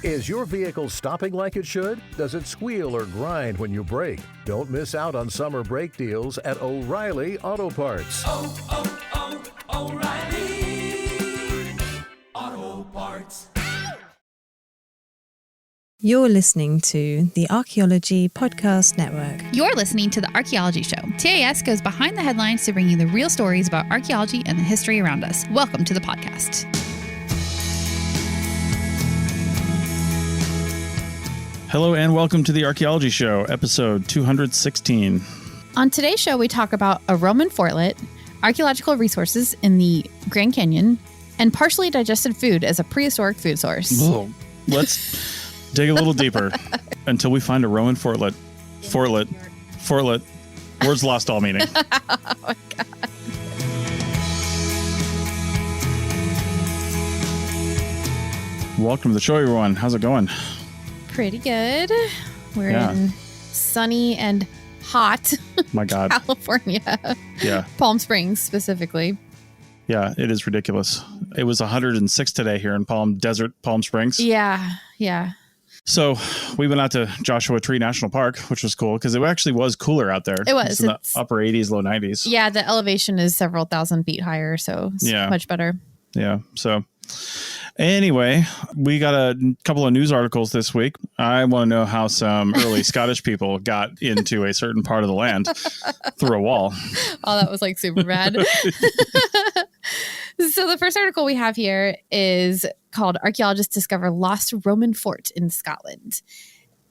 Is your vehicle stopping like it should? Does it squeal or grind when you brake? Don't miss out on summer brake deals at O'Reilly Auto Parts. O'Reilly Auto Parts. You're listening to the Archaeology Podcast Network. You're listening to the Archaeology Show. TAS goes behind the headlines to bring you the real stories about archaeology and the history around us. Welcome to the podcast. Hello and welcome to the Archaeology Show, episode 216. On today's show, we talk about a Roman fortlet, archaeological resources in the Glen Canyon, and partially digested food as a prehistoric food source. Whoa. Let's dig a little deeper until we find a Roman fortlet. Fortlet. Words lost all meaning. Oh my God. Welcome to the show, everyone. How's it going? Pretty good. We're in sunny and hot My God. California. Yeah. Palm Springs specifically. Yeah, it is ridiculous. It was 106 today here in Palm Springs. Yeah. So we went out to Joshua Tree National Park, which was cool because it actually was cooler out there. It was. It's in the upper 80s, low 90s. Yeah, the elevation is several thousand feet higher, so it's much better. Yeah. So anyway, we got a couple of news articles this week. I want to know how some early Scottish people got into a certain part of the land through a wall. Oh, that was like super bad. So the first article we have here is called Archaeologists Discover Lost Roman Fort in Scotland.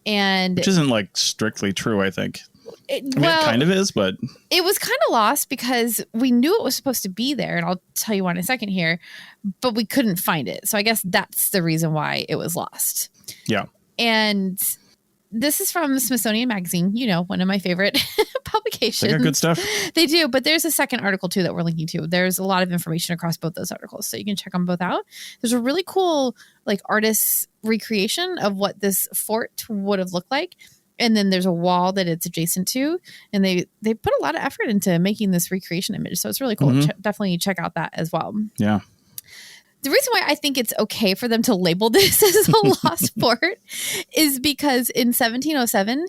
Which isn't like strictly true, I think. It kind of is, but it was kind of lost because we knew it was supposed to be there, and I'll tell you why in a second here, but we couldn't find it. So I guess that's the reason why it was lost. Yeah. And this is from Smithsonian Magazine, one of my favorite publications. They got good stuff. They do, but there's a second article too that we're linking to. There's a lot of information across both those articles, so you can check them both out. There's a really cool artist's recreation of what this fort would have looked like. And then there's a wall that it's adjacent to, and they put a lot of effort into making this recreation image. So it's really cool. Mm-hmm. Definitely check out that as well. Yeah. The reason why I think it's okay for them to label this as a lost fort is because in 1707,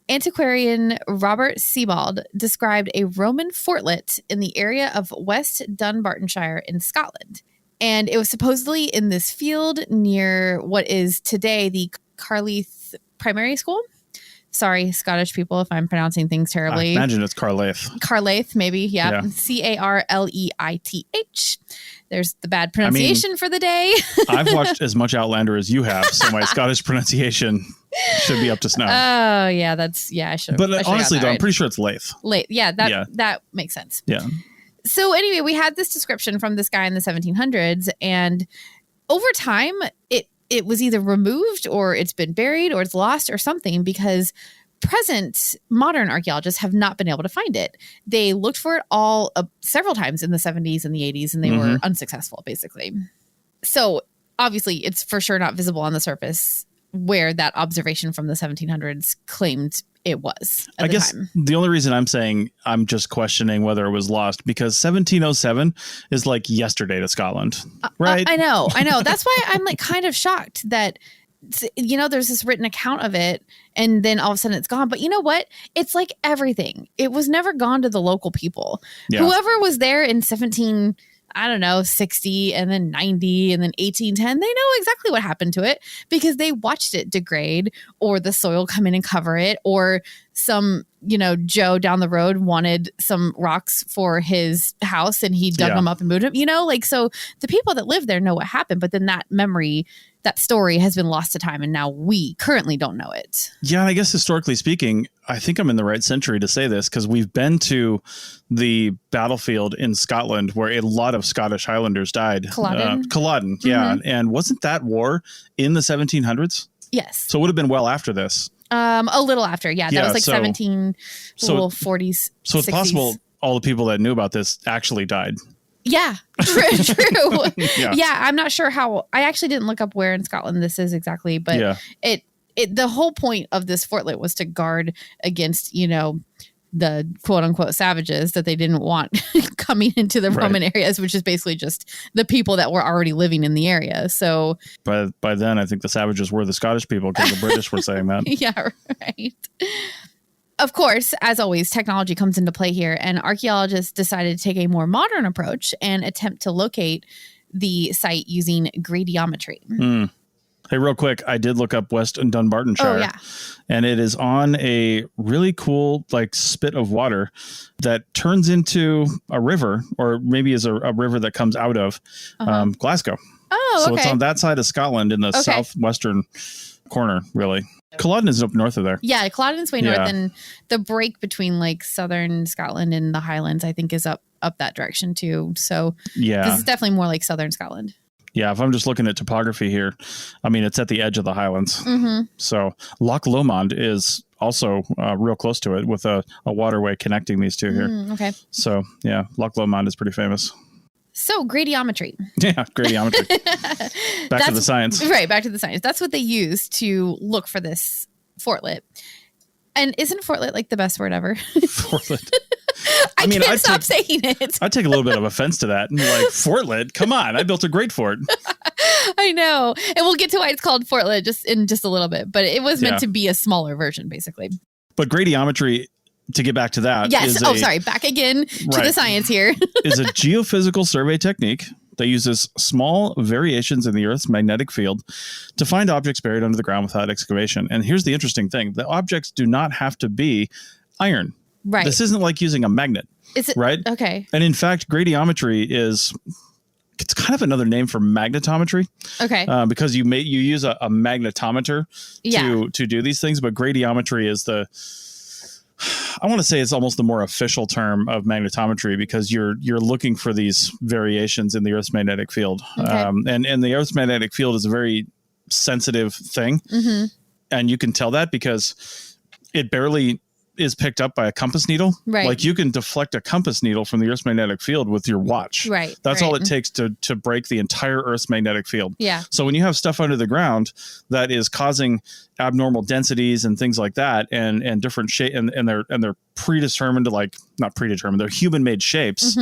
antiquarian Robert Sebald described a Roman fortlet in the area of West Dunbartonshire in Scotland. And it was supposedly in this field near what is today the Carleath Primary School. Sorry, Scottish people, if I'm pronouncing things terribly. I imagine it's Carleath. Carleath, maybe. Yeah. Carleith. There's the bad pronunciation for the day. I've watched as much Outlander as you have, so my Scottish pronunciation should be up to snuff. Oh, yeah. I should have. But honestly, though, I'm pretty sure it's Laith. Yeah, that makes sense. Yeah. So anyway, we had this description from this guy in the 1700s, and over time, it was either removed or it's been buried or it's lost or something because present modern archaeologists have not been able to find it. They looked for it all several times in the 70s and the 80s, and they were unsuccessful, basically. So obviously, it's for sure not visible on the surface where that observation from the 1700s claimed it was at the time. The only reason I'm saying I'm just questioning whether it was lost because 1707 is like yesterday to Scotland, right? I know. That's why I'm kind of shocked that, there's this written account of it and then all of a sudden it's gone. But you know what? It's like everything. It was never gone to the local people. Yeah. Whoever was there in 60 and then 90 and then 1810, they know exactly what happened to it because they watched it degrade or the soil come in and cover it, or some, Joe down the road wanted some rocks for his house and he dug them up and moved them, so the people that live there know what happened, but then that memory, that story has been lost to time and now we currently don't know it. Yeah. And I guess historically speaking, I think I'm in the right century to say this because we've been to the battlefield in Scotland where a lot of Scottish Highlanders died. Culloden. Yeah. And wasn't that war in the 1700s? Yes. So it would have been well after this. A little after. Yeah. That was 1740s. So it's 60s. Possible all the people that knew about this actually died. Yeah, true. Yeah, I'm not sure how. I actually didn't look up where in Scotland this is exactly, but the whole point of this fortlet was to guard against, the quote unquote savages that they didn't want coming into the Roman areas, which is basically just the people that were already living in the area. So by then, I think the savages were the Scottish people because the British were saying that. Yeah, right. Of course, as always, technology comes into play here, and archaeologists decided to take a more modern approach and attempt to locate the site using gradiometry. Hey, real quick, I did look up West and Dunbartonshire. Oh, yeah. And it is on a really cool like spit of water that turns into a river, or maybe is a river that comes out of Glasgow. Oh, so it's on that side of Scotland in the southwestern corner, really. Culloden is up north of there. Yeah, Culloden's way north, and the break between like southern Scotland and the Highlands, I think, is up that direction too. So this is definitely more like southern Scotland. Yeah, if I'm just looking at topography here, I mean, it's at the edge of the Highlands. So Loch Lomond is also real close to it with a waterway connecting these two here. Okay. So, yeah, Loch Lomond is pretty famous. So gradiometry. Yeah, gradiometry. Back to the science. Right, back to the science. That's what they use to look for this Fortlet. And isn't Fortlet like the best word ever? Fortlet. I mean, can't stop saying it. I take a little bit of offense to that. Like, Fortlet? Come on. I built a great fort. I know. And we'll get to why it's called Fortlet in just a little bit. But it was meant to be a smaller version, basically. But gradiometry, to get back to that. Yes. Back again to the science here. Is a geophysical survey technique that uses small variations in the Earth's magnetic field to find objects buried under the ground without excavation. And here's the interesting thing. The objects do not have to be iron. Right. This isn't like using a magnet. Is it? Right? Okay. And in fact, gradiometry it's kind of another name for magnetometry. Okay. Because you use a magnetometer to do these things, but gradiometry is I want to say it's almost the more official term of magnetometry, because you're looking for these variations in the Earth's magnetic field. Okay. And the Earth's magnetic field is a very sensitive thing. And you can tell that because it barely is picked up by a compass needle. Right. Like you can deflect a compass needle from the Earth's magnetic field with your watch. Right. That's all it takes to break the entire Earth's magnetic field. Yeah. So when you have stuff under the ground that is causing abnormal densities and things like that, and different shape, and they're predetermined to not predetermined, they're human made shapes.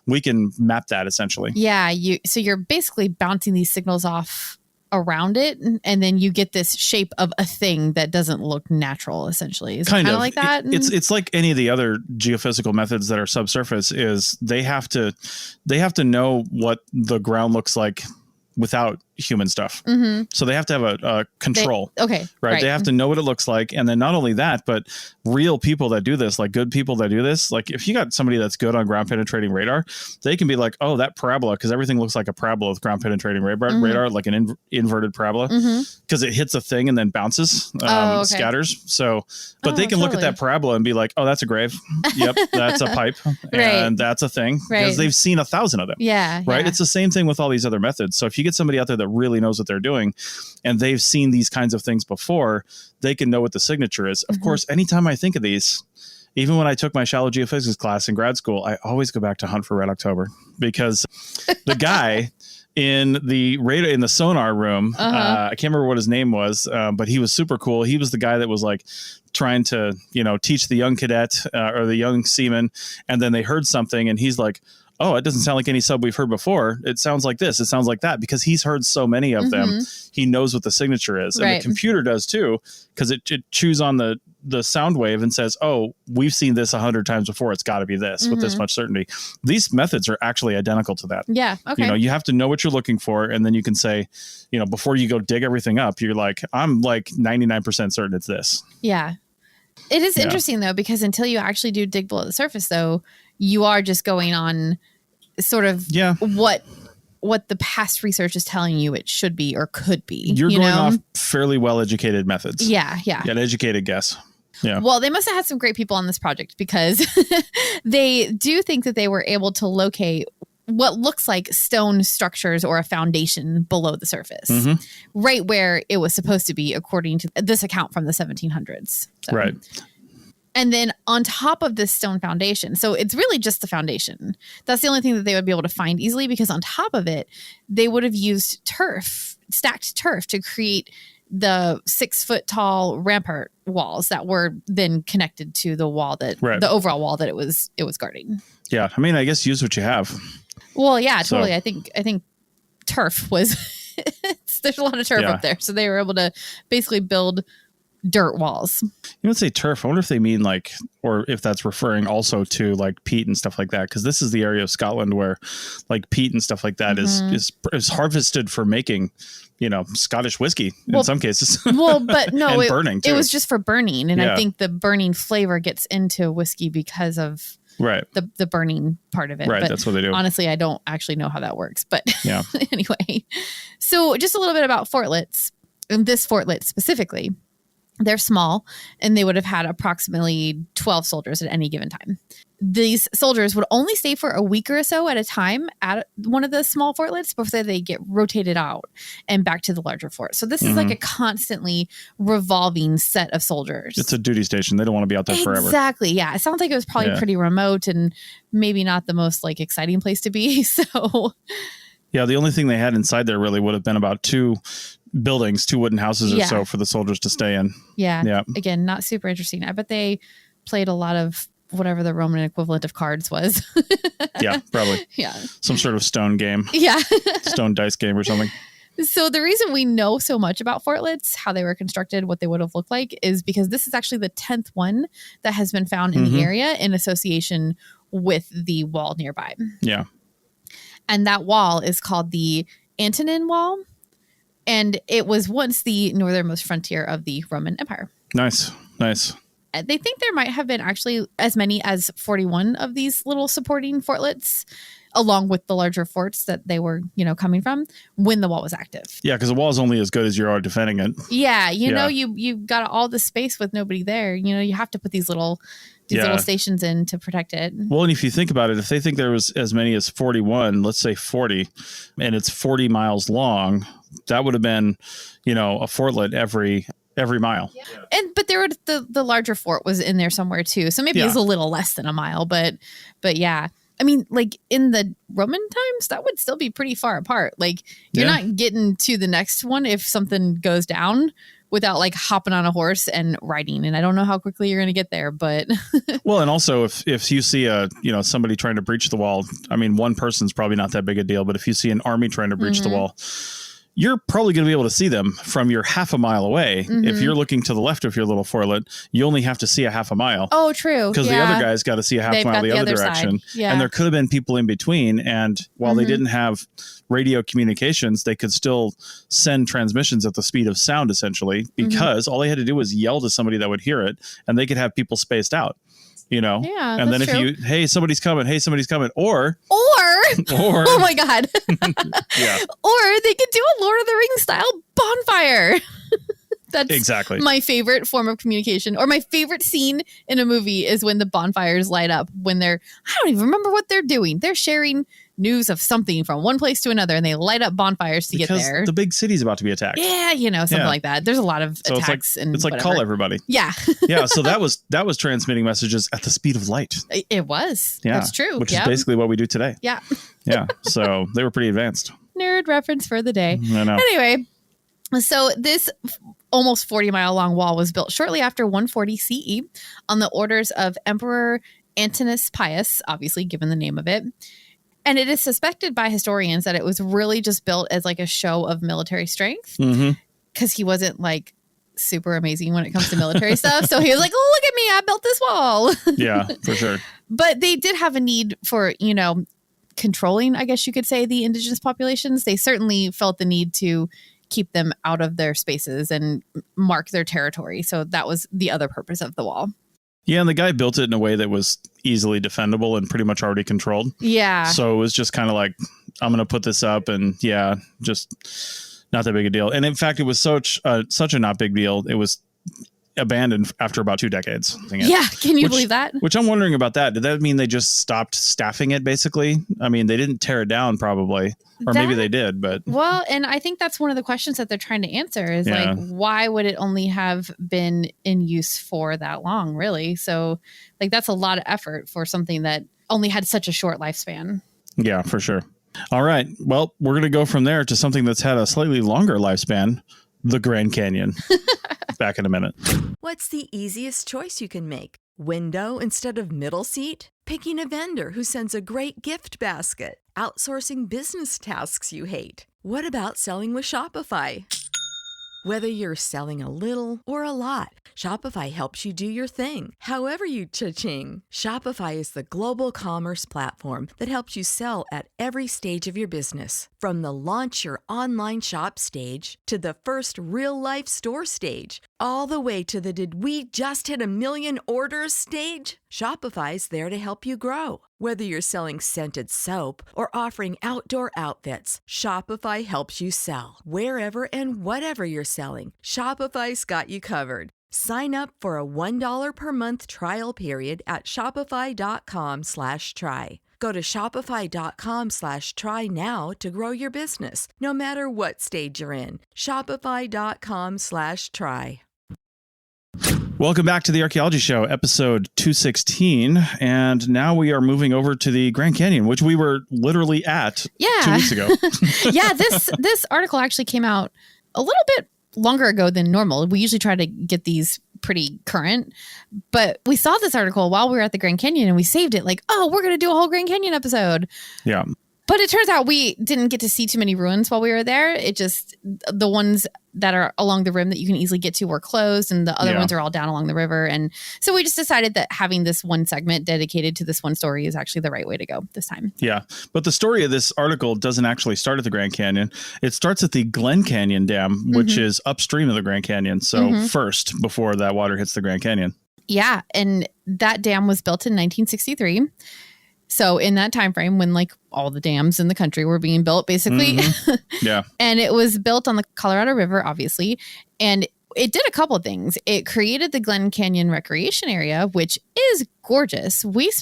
We can map that essentially. Yeah. So you're basically bouncing these signals off around it, and then you get this shape of a thing that doesn't look natural, essentially. Is kind of like that? It's like any of the other geophysical methods that are subsurface. Is they have to know what the ground looks like without human stuff. So they have to have a control. Right. They have to know what it looks like. And then not only that, but real people that do this, like good people that do this, like if you got somebody that's good on ground penetrating radar, they can be like, oh, that parabola, because everything looks like a parabola with ground penetrating radar, like an inverted parabola, because it hits a thing and then bounces, scatters. So, but they can look at that parabola and be like, oh, that's a grave. Yep. That's a pipe. And that's a thing, because they've seen 1,000 of them. Yeah. Right. Yeah. It's the same thing with all these other methods. So if you get somebody out there that really knows what they're doing and they've seen these kinds of things before, they can know what the signature is. Of course, anytime I think of these, even when I took my shallow geophysics class in grad school, I always go back to Hunt for Red October, because the guy in the sonar room, I can't remember what his name was, but he was super cool. He was the guy that was like trying to, teach the young cadet or the young seaman. And then they heard something and he's like, oh, it doesn't sound like any sub we've heard before. It sounds like this. It sounds like that, because he's heard so many of them. He knows what the signature is. And the computer does too, because it chews on the sound wave and says, oh, we've seen this 100 times before. It's got to be this with this much certainty. These methods are actually identical to that. Yeah. Okay. You have to know what you're looking for. And then you can say, before you go dig everything up, you're like, I'm like 99% certain it's this. Yeah. It is interesting though, because until you actually do dig below the surface though, you are just going on sort of what the past research is telling you it should be or could be. You're going off fairly well-educated methods. Yeah. An educated guess. Yeah. Well, they must have had some great people on this project, because they do think that they were able to locate what looks like stone structures or a foundation below the surface, right where it was supposed to be, according to this account from the 1700s. So. Right. And then on top of this stone foundation, so it's really just the foundation. That's the only thing that they would be able to find easily, because on top of it, they would have used stacked turf to create the 6-foot tall rampart walls that were then connected to the wall that the overall wall that it was guarding. Yeah. I mean, I guess use what you have. Well, yeah, totally. I think turf was, there's a lot of turf up there. So they were able to basically build dirt walls. You would say turf. I wonder if they mean like, or if that's referring also to like peat and stuff like that. Cause this is the area of Scotland where like peat and stuff like that is harvested for making, Scottish whiskey in some cases. Well, but no, burning too. It was just for burning. And I think the burning flavor gets into whiskey because of the burning part of it. Right. But that's what they do. Honestly, I don't actually know how that works, but yeah. Anyway, so just a little bit about Fortlets, and this Fortlet specifically. They're small, and they would have had approximately 12 soldiers at any given time. These soldiers would only stay for a week or so at a time at one of the small fortlets before they get rotated out and back to the larger fort. So this is like a constantly revolving set of soldiers. It's a duty station. They don't want to be out there forever. Exactly. Yeah. It sounds like it was probably pretty remote and maybe not the most like exciting place to be. So yeah, the only thing they had inside there really would have been about 2 buildings, 2 wooden houses or so for the soldiers to stay in. Yeah. Again, not super interesting. I bet they played a lot of whatever the Roman equivalent of cards was. Yeah, probably. Yeah. Some sort of stone game. Yeah. Stone dice game or something. So the reason we know so much about fortlets, how they were constructed, what they would have looked like, is because this is actually the 10th one that has been found in the area in association with the wall nearby. Yeah. And that wall is called the Antonine Wall. And it was once the northernmost frontier of the Roman Empire. Nice. They think there might have been actually as many as 41 of these little supporting fortlets, along with the larger forts that they were, coming from when the wall was active. Yeah, because the wall is only as good as you are defending it. Yeah, you got all the space with nobody there. You have to put these little stations in to protect it. Well, and if you think about it, if they think there was as many as 41, let's say 40, and it's 40 miles long, that would have been, a fortlet every mile. Yeah. But there were the larger fort was in there somewhere too. So maybe it was a little less than a mile, but yeah. I mean, like in the Roman times, that would still be pretty far apart. Like you're not getting to the next one if something goes down without like hopping on a horse and riding. And I don't know how quickly you're going to get there, but. Well, and also if you see somebody trying to breach the wall, I mean, one person's probably not that big a deal, but if you see an army trying to breach the wall, you're probably going to be able to see them from your half a mile away. If you're looking to the left of your little fortlet, you only have to see a half a mile. Oh, true. Because the other guy's got to see a half mile the other direction. Yeah. And there could have been people in between. And while they didn't have radio communications, they could still send transmissions at the speed of sound, essentially, because all they had to do was yell to somebody that would hear it, and they could have people spaced out. Yeah, and then if true. hey, somebody's coming, or oh my God. Yeah. Or they could do a Lord of the Rings style bonfire. That's exactly my favorite form of communication, or my favorite scene in a movie is when the bonfires light up when I don't even remember what they're doing. They're sharing news of something from one place to another, and they light up bonfires to get there. The big city's about to be attacked. Yeah, something like that. There's a lot of attacks, it's like call everybody. Yeah. Yeah. So that was transmitting messages at the speed of light. It was. Yeah, that's true. Which is basically what we do today. Yeah. Yeah. So they were pretty advanced. Nerd reference for the day. I know. Anyway, so this almost 40-mile long wall was built shortly after 140 CE on the orders of Emperor Antoninus Pius, obviously given the name of it. And it is suspected by historians that it was really just built as like a show of military strength, because he wasn't like super amazing when it comes to military stuff. So he was like, oh, look at me, I built this wall. Yeah, for sure. But they did have a need for, controlling, I guess you could say, the indigenous populations. They certainly felt the need to keep them out of their spaces and mark their territory. So that was the other purpose of the wall. Yeah, and the guy built it in a way that was easily defendable and pretty much already controlled. Yeah. So it was just kind of like, I'm going to put this up, and just not that big a deal. And in fact, it was such a not big deal. It was abandoned after about 2 decades. Yeah, can you believe that? Which I'm wondering about that. Did that mean they just stopped staffing it, basically? I mean, they didn't tear it down, probably. Or maybe they did, but... Well, and I think that's one of the questions that they're trying to answer is like, why would it only have been in use for that long, really? So, like, that's a lot of effort for something that only had such a short lifespan. Yeah, for sure. All right. Well, we're going to go from there to something that's had a slightly longer lifespan, the Grand Canyon. Back in a minute. What's the easiest choice you can make? Window instead of middle seat? Picking a vendor who sends a great gift basket? Outsourcing business tasks you hate? What about selling with Shopify? Whether you're selling a little or a lot, Shopify helps you do your thing, however you cha-ching. Shopify is the global commerce platform that helps you sell at every stage of your business. From the launch your online shop stage to the first real-life store stage, all the way to the did we just hit a million orders stage. Shopify's there to help you grow. Whether you're selling scented soap or offering outdoor outfits, Shopify helps you sell. Wherever and whatever you're selling, Shopify's got you covered. Sign up for a $1 per month trial period at shopify.com/try. Go to shopify.com/try now to grow your business, no matter what stage you're in. Shopify.com/try. Welcome back to the Archaeology Show, episode 216. And now we are moving over to the Grand Canyon, which we were literally at 2 weeks ago. Yeah, this article actually came out a little bit longer ago than normal. We usually try to get these pretty current, but we saw this article while we were at the Grand Canyon and we saved it like, oh, we're going to do a whole Grand Canyon episode. Yeah. But it turns out we didn't get to see too many ruins while we were there. It just, the ones that are along the rim that you can easily get to were closed, and the other ones are all down along the river. And so we just decided that having this one segment dedicated to this one story is actually the right way to go this time. Yeah. But the story of this article doesn't actually start at the Grand Canyon. It starts at the Glen Canyon Dam, which is upstream of the Grand Canyon. So first, before that water hits the Grand Canyon. Yeah. And that dam was built in 1963. So in that time frame when like all the dams in the country were being built, basically. Yeah. And it was built on the Colorado River, obviously. And it did a couple of things. It created the Glen Canyon Recreation Area, which is gorgeous. We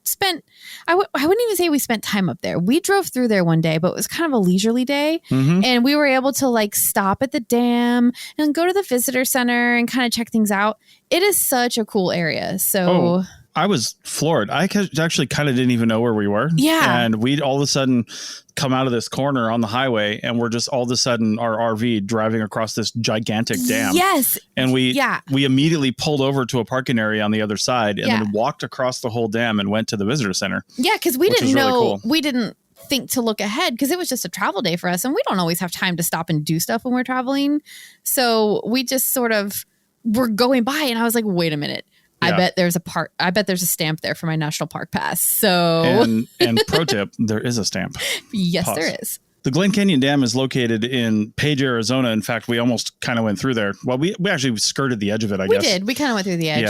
spent, I wouldn't even say we spent time up there. We drove through there one day, but it was kind of a leisurely day. And we were able to like stop at the dam and go to the visitor center and kind of check things out. It is such a cool area. So I was floored. I actually kind of didn't even know where we were. Yeah. And we'd all of a sudden come out of this corner on the highway and we're just all of a sudden our RV driving across this gigantic dam. Yes. And we immediately pulled over to a parking area on the other side and then walked across the whole dam and went to the visitor center. Yeah. Cause we didn't know, really cool. We didn't think to look ahead because it was just a travel day for us. And we don't always have time to stop and do stuff when we're traveling. So we just sort of were going by and I was like, wait a minute. I bet there's a stamp there for my national park pass. So and pro tip, there is a stamp. Yes, there is. The Glen Canyon Dam is located in Page, Arizona. In fact, we almost kind of went through there. Well, we actually skirted the edge of it, I guess. We did. We kind of went through the edge.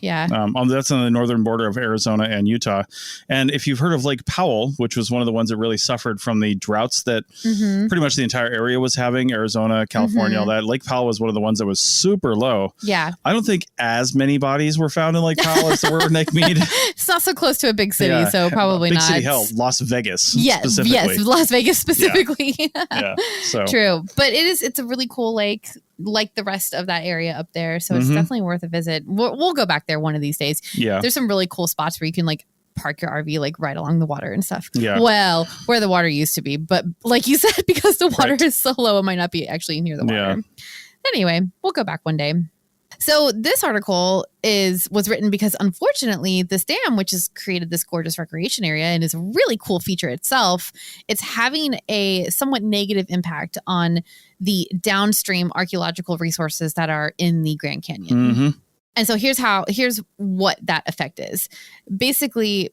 Yeah. That's on the northern border of Arizona and Utah. And if you've heard of Lake Powell, which was one of the ones that really suffered from the droughts that pretty much the entire area was having, Arizona, California, all that. Lake Powell was one of the ones that was super low. Yeah. I don't think as many bodies were found in Lake Powell as there were in Lake Mead. It's not so close to a big city, so probably big not. Big city, hell, Las Vegas specifically. Yes, Las Vegas specifically. So true, but it's a really cool lake, like the rest of that area up there, so it's definitely worth a visit. We'll go back there one of these days. There's some really cool spots where you can like park your RV like right along the water and stuff. Well, where the water used to be, but like you said, because the water is so low, it might not be actually near the water. Anyway, we'll go back one day. So this article was written because, unfortunately, this dam, which has created this gorgeous recreation area and is a really cool feature itself, it's having a somewhat negative impact on the downstream archaeological resources that are in the Grand Canyon. And so here's what that effect is. Basically,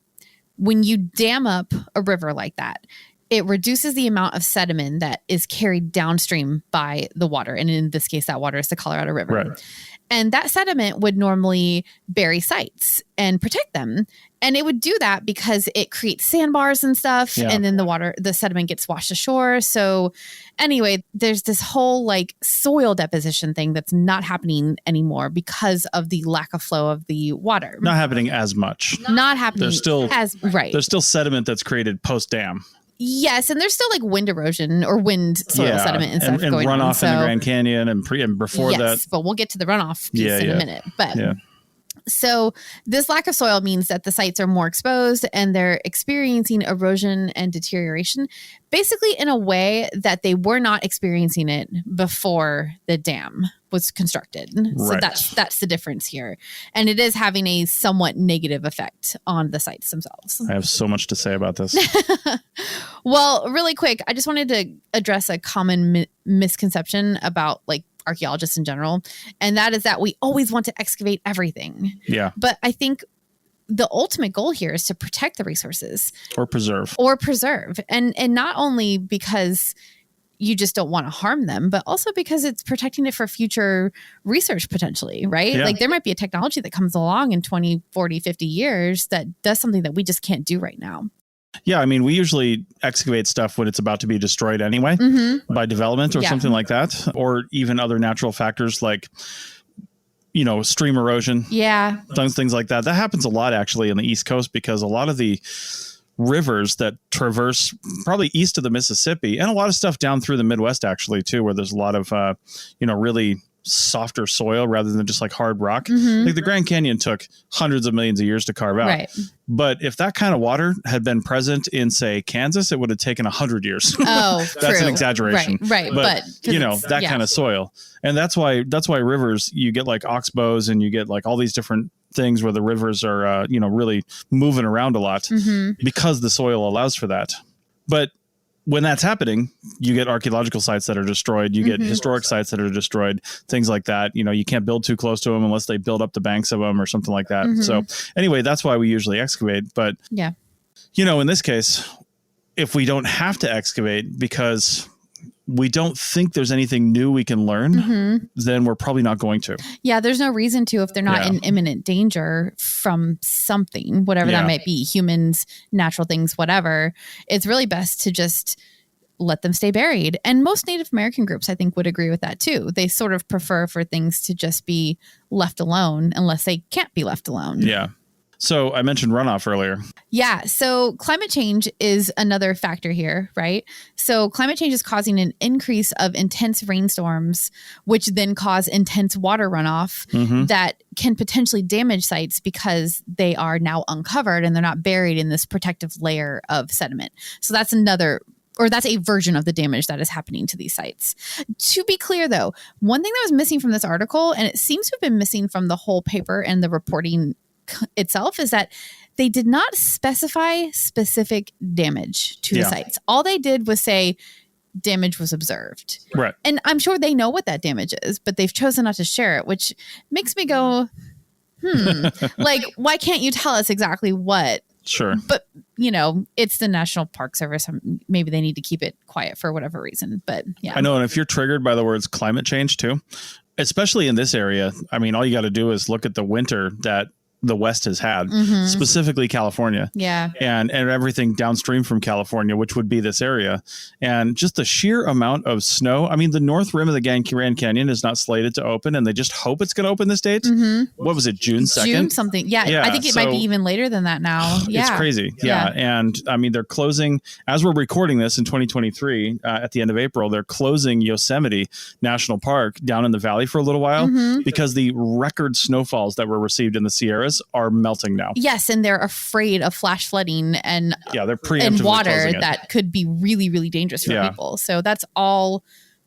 when you dam up a river like that, it reduces the amount of sediment that is carried downstream by the water. And in this case, that water is the Colorado River. Right. And that sediment would normally bury sites and protect them. And it would do that because it creates sandbars and stuff. And then the sediment gets washed ashore. So anyway, there's this whole like soil deposition thing that's not happening anymore because of the lack of flow of the water. Not happening as much. Not happening There's still sediment that's created post dam. Yes, and there's still like wind erosion or wind soil sediment and stuff going on. And runoff in the Grand Canyon and before that. Yes, but we'll get to the runoff piece in a minute. But So this lack of soil means that the sites are more exposed and they're experiencing erosion and deterioration, basically in a way that they were not experiencing it before the dam was constructed. Right. So that's the difference here. And it is having a somewhat negative effect on the sites themselves. I have so much to say about this. Well, really quick, I just wanted to address a common misconception about like archaeologists in general, and that is that we always want to excavate everything. Yeah. But I think the ultimate goal here is to protect the resources Or preserve. And not only because you just don't want to harm them, but also because it's protecting it for future research potentially, right? Yeah. Like there might be a technology that comes along in 20, 40, 50 years that does something that we just can't do right now. Yeah, I mean, we usually excavate stuff when it's about to be destroyed anyway by development or something like that, or even other natural factors like, you know, stream erosion. Yeah. Things like that. That happens a lot actually in the East Coast because a lot of the rivers that traverse probably east of the Mississippi and a lot of stuff down through the Midwest actually too, where there's a lot of, really softer soil rather than just like hard rock. Like the Grand Canyon took hundreds of millions of years to carve out. Right. But if that kind of water had been present in, say, Kansas, it would have taken 100 years. Oh, that's true. an exaggeration. Right. But that kind of soil. And that's why rivers, you get like oxbows and you get like all these different things where the rivers are, really moving around a lot because the soil allows for that. But when that's happening, you get archaeological sites that are destroyed. You get historic sites that are destroyed, things like that. You know, you can't build too close to them unless they build up the banks of them or something like that. So anyway, that's why we usually excavate. But, in this case, if we don't have to excavate because we don't think there's anything new we can learn, then we're probably not going to. Yeah, there's no reason to if they're not in imminent danger from something, whatever that might be, humans, natural things, whatever. It's really best to just let them stay buried. And most Native American groups, I think, would agree with that too. They sort of prefer for things to just be left alone unless they can't be left alone. Yeah. So I mentioned runoff earlier. Yeah. So climate change is another factor here, right? So climate change is causing an increase of intense rainstorms, which then cause intense water runoff that can potentially damage sites because they are now uncovered and they're not buried in this protective layer of sediment. So that's that's a version of the damage that is happening to these sites. To be clear, though, one thing that was missing from this article, and it seems to have been missing from the whole paper and the reporting itself, is that they did not specify specific damage to the sites. All they did was say damage was observed. Right. And I'm sure they know what that damage is, but they've chosen not to share it, which makes me go, like, why can't you tell us exactly what? Sure. But, it's the National Park Service. Maybe they need to keep it quiet for whatever reason. But yeah. I know. And if you're triggered by the words climate change too, especially in this area, I mean, all you got to do is look at the winter that the West has had, specifically California. Yeah. And everything downstream from California, which would be this area. And just the sheer amount of snow. I mean, the north rim of the Grand Canyon is not slated to open, and they just hope it's going to open this date. What was it, June 2nd? June something. Yeah. I think it might be even later than that now. Yeah. It's crazy. Yeah. And I mean, they're closing, as we're recording this in 2023, at the end of April, they're closing Yosemite National Park down in the valley for a little while because the record snowfalls that were received in the Sierras are melting now. Yes, and they're afraid of flash flooding and they're preemptively and water closing that could be really, really dangerous for people. So that's all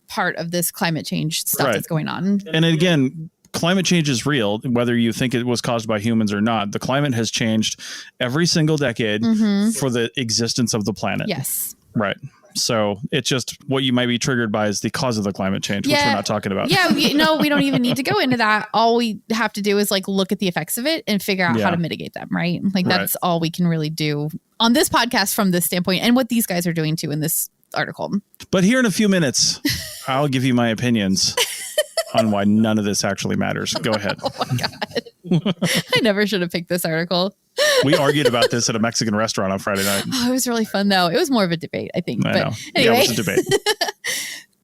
part of this climate change stuff that's going on. And again, climate change is real, whether you think it was caused by humans or not. The climate has changed every single decade for the existence of the planet. Yes. Right. So it's just what you might be triggered by is the cause of the climate change, which we're not talking about. Yeah. We don't even need to go into that. All we have to do is like look at the effects of it and figure out how to mitigate them. Right. Like that's all we can really do on this podcast from this standpoint, and what these guys are doing too in this article. But here in a few minutes, I'll give you my opinions on why none of this actually matters. Go ahead. Oh my God. I never should have picked this article. We argued about this at a Mexican restaurant on Friday night. Oh, it was really fun though. It was more of a debate, I think. I know. Anyway. Yeah, it was a debate.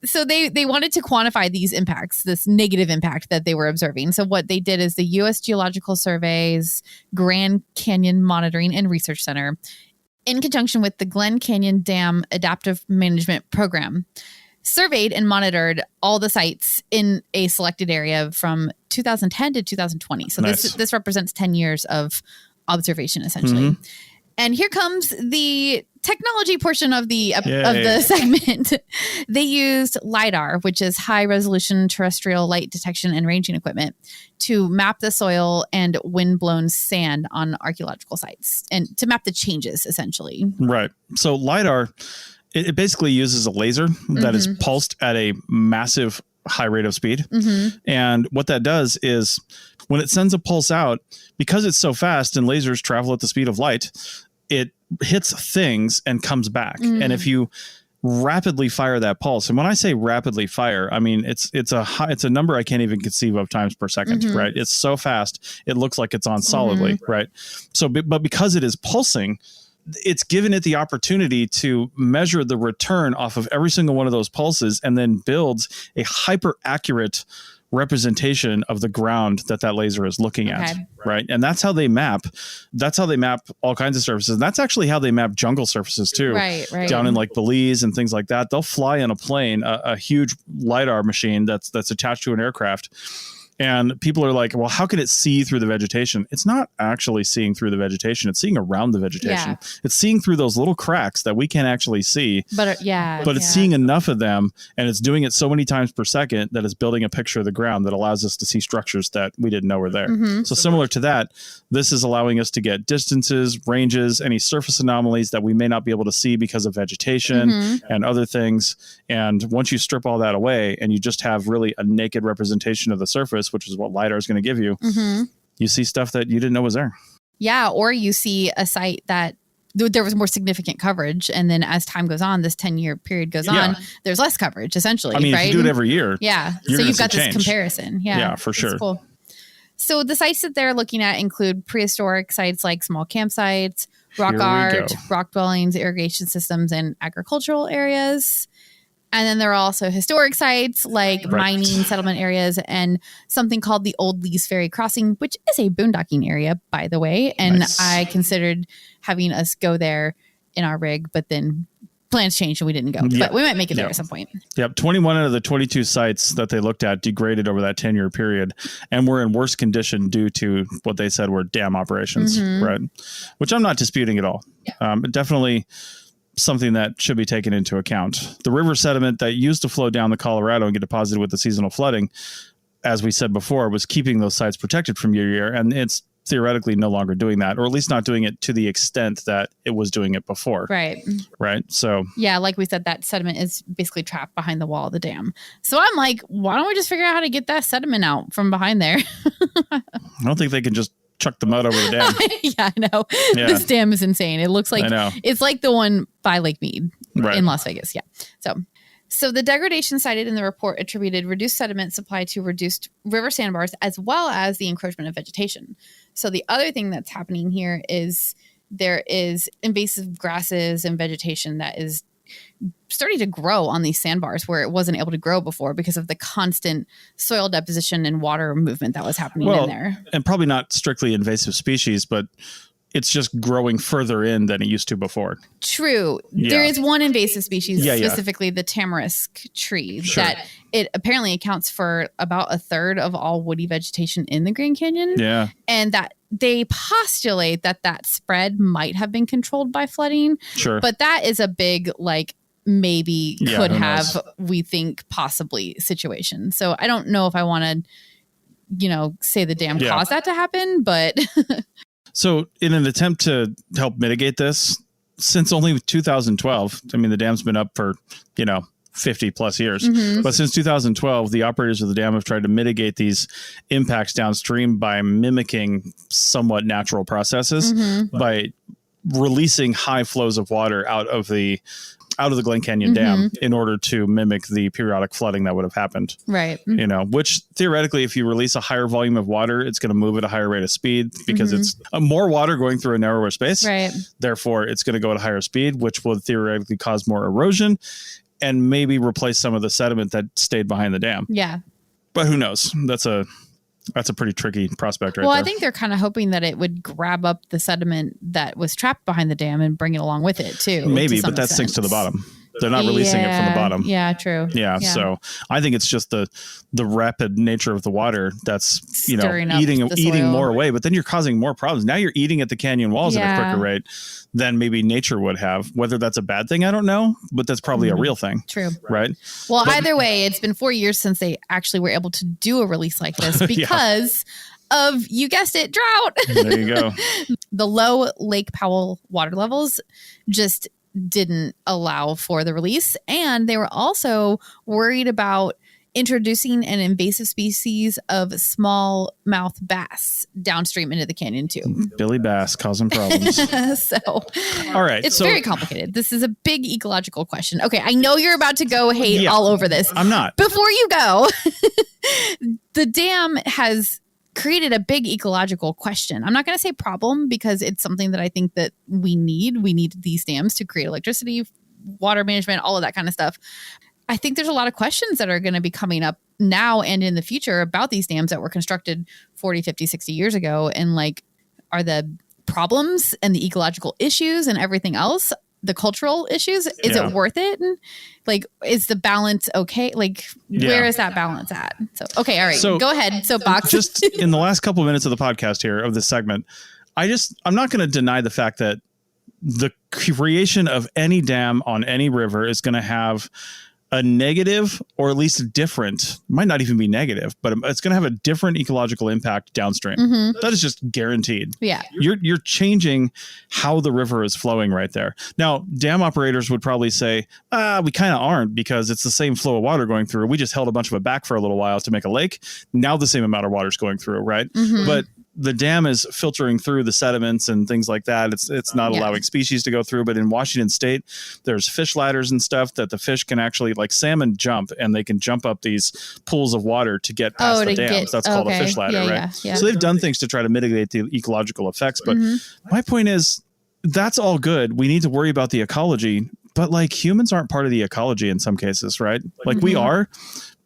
So they wanted to quantify these impacts, this negative impact that they were observing. So what they did is the U.S. Geological Survey's Grand Canyon Monitoring and Research Center, in conjunction with the Glen Canyon Dam Adaptive Management Program, surveyed and monitored all the sites in a selected area from 2010 to 2020. So nice. this represents 10 years of observation, essentially. Mm-hmm. And here comes the technology portion of the segment. They used LiDAR, which is high resolution terrestrial light detection and ranging equipment, to map the soil and wind-blown sand on archaeological sites and to map the changes, essentially. Right. So LiDAR, it basically uses a laser that is pulsed at a massive high rate of speed. And what that does is when it sends a pulse out, because it's so fast and lasers travel at the speed of light, it hits things and comes back. And if you rapidly fire that pulse, and when I say rapidly fire, I mean it's a number I can't even conceive of times per second, right? It's so fast, it looks like it's on solidly, right? So, but because it is pulsing, it's given it the opportunity to measure the return off of every single one of those pulses, and then builds a hyper accurate representation of the ground that laser is looking at, right? And that's how they map. That's how they map all kinds of surfaces. And that's actually how they map jungle surfaces too. Right. Down in like Belize and things like that. They'll fly in a plane, a huge LiDAR machine that's attached to an aircraft. And people are like, well, how can it see through the vegetation? It's not actually seeing through the vegetation. It's seeing around the vegetation. Yeah. It's seeing through those little cracks that we can't actually see. But it's seeing enough of them, and it's doing it so many times per second that it's building a picture of the ground that allows us to see structures that we didn't know were there. So similar to that, this is allowing us to get distances, ranges, any surface anomalies that we may not be able to see because of vegetation and other things. And once you strip all that away and you just have really a naked representation of the surface, which is what LiDAR is going to give you, you see stuff that you didn't know was there. Yeah, or you see a site that there was more significant coverage, and then as time goes on, this 10-year period goes on, there's less coverage, essentially. I mean, right? if you do it every year, so you've got this comparison. Yeah, for sure. That's cool. So the sites that they're looking at include prehistoric sites like small campsites, rock art, rock dwellings, irrigation systems, and agricultural areas. And then there are also historic sites like mining settlement areas and something called the Old Lee's Ferry Crossing, which is a boondocking area, by the way. And I considered having us go there in our rig, but then plans changed and we didn't go. But we might make it there at some point. 21 out of the 22 sites that they looked at degraded over that 10-year period and were in worse condition due to what they said were dam operations, right? Which I'm not disputing at all. Definitely something that should be taken into account. The river sediment that used to flow down the Colorado and get deposited with the seasonal flooding, as we said before, was keeping those sites protected from year to year. And it's theoretically no longer doing that, or at least not doing it to the extent that it was doing it before. Right. So yeah, like we said, that sediment is basically trapped behind the wall of the dam. So I'm like, why don't we just figure out how to get that sediment out from behind there? I don't think they can just chuck the mud over the dam. Yeah, I know. Yeah. This dam is insane. It looks like it's like the one by Lake Mead in Las Vegas. Yeah. So the degradation cited in the report attributed reduced sediment supply to reduced river sandbars as well as the encroachment of vegetation. So the other thing that's happening here is there is invasive grasses and vegetation that is starting to grow on these sandbars where it wasn't able to grow before because of the constant soil deposition and water movement that was happening in there. And probably not strictly invasive species, but it's just growing further in than it used to before. True. Yeah. There is one invasive species, specifically the tamarisk tree, that it apparently accounts for about a third of all woody vegetation in the Grand Canyon. Yeah. And that they postulate that spread might have been controlled by flooding. Sure. But that is a big, maybe could have, we think, possibly situation. So I don't know if I want to, say the dam caused that to happen, but... So in an attempt to help mitigate this, since only 2012, I mean, the dam's been up for, 50 plus years. But since 2012, the operators of the dam have tried to mitigate these impacts downstream by mimicking somewhat natural processes, by releasing high flows of water out of the Glen Canyon Dam in order to mimic the periodic flooding that would have happened. Right. Which theoretically, if you release a higher volume of water, it's going to move at a higher rate of speed because it's more water going through a narrower space. Right. Therefore, it's going to go at a higher speed, which will theoretically cause more erosion and maybe replace some of the sediment that stayed behind the dam. Yeah. But who knows? That's a pretty tricky prospect right there. Well, I think they're kind of hoping that it would grab up the sediment that was trapped behind the dam and bring it along with it too. Maybe, but that sinks to the bottom. They're not releasing it from the bottom. Yeah, true. Yeah. So I think it's just the rapid nature of the water that's, Stirring up eating the soil. more away, but then you're causing more problems. Now you're eating at the canyon walls at a quicker rate than maybe nature would have. Whether that's a bad thing, I don't know, but that's probably a real thing. True. Right. Well, either way, it's been 4 years since they actually were able to do a release like this because of, you guessed it, drought. There you go. The low Lake Powell water levels just didn't allow for the release. And they were also worried about introducing an invasive species of smallmouth bass downstream into the canyon too. Billy Bass causing problems. So, all right. It's very complicated. This is a big ecological question. Okay. I know you're about to go hate all over this. I'm not. Before you go, the dam has created a big ecological question. I'm not going to say problem because it's something that I think that we need. We need these dams to create electricity, water management, all of that kind of stuff. I think there's a lot of questions that are going to be coming up now and in the future about these dams that were constructed 40, 50, 60 years ago. And like, are the problems and the ecological issues and everything else, the cultural issues, is it worth it? And like, is the balance okay? Like, where is that balance at? So, okay. All right. So, go ahead. Soapbox. Just in the last couple of minutes of the podcast here of this segment, I'm not going to deny the fact that the creation of any dam on any river is going to have a negative, or at least different, might not even be negative, but it's going to have a different ecological impact downstream. That is just guaranteed. Yeah. You're changing how the river is flowing right there. Now, dam operators would probably say, we kind of aren't, because it's the same flow of water going through. We just held a bunch of it back for a little while to make a lake. Now the same amount of water is going through, right? But the dam is filtering through the sediments and things like that. It's not allowing species to go through. But in Washington State, there's fish ladders and stuff that the fish can actually, like salmon, jump, and they can jump up these pools of water to get past the dams. That's called a fish ladder, right? Yeah. So they've done things to try to mitigate the ecological effects. But my point is, that's all good. We need to worry about the ecology, but like humans aren't part of the ecology in some cases, right? Like we are.